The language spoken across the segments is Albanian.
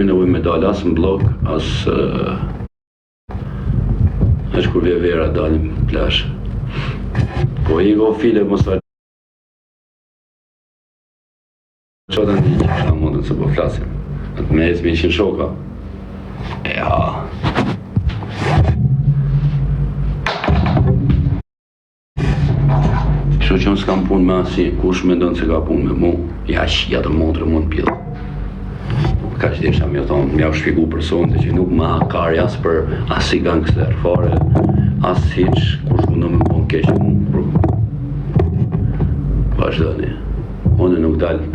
nevojë me dalë as në blok, as kur vje vera dalim plash. Po i go file mos ta çfarë ndi që sa mundën se po flasim. Atë me ishin shoka. Ja. Kështu që unë s'kam punë me asi, kush mendon se ka punë me mu, ja shia të montrë mund pjellë. Ka që desha mjë thonë, mja u shpiku personët që nuk ma hakar as për asi gangster fare, as hiq, kush mundon me punë keqë mu. Vazhdoni, unë nuk dalë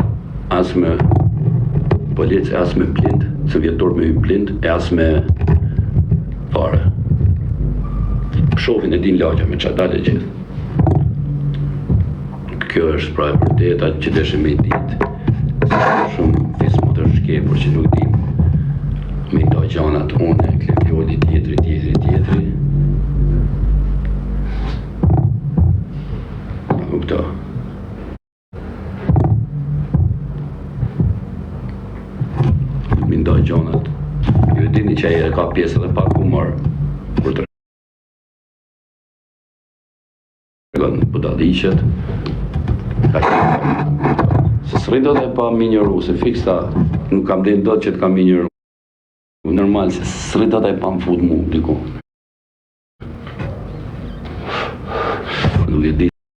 as me policë, as me blind, se vjetor me hy blind, e as me fare. Shofin e din lagja me qa dalë e gjithë. Kjo është pra e vërteta që deshe me i ditë. Shumë fismo të shkepur që nuk dim. Me i do gjanat une, klepioli tjetri. Kupto. Me i do gjanat. Ju e dini që aje ka pjesë edhe pak humor. Kur të regon budalishët. Se s'rrido dhe pa minjëru, se fiks ta nuk kam dhe ndot që t'kam minjëru. Normal, se s'rrido dhe pa më fut mu, diku. Nuk e di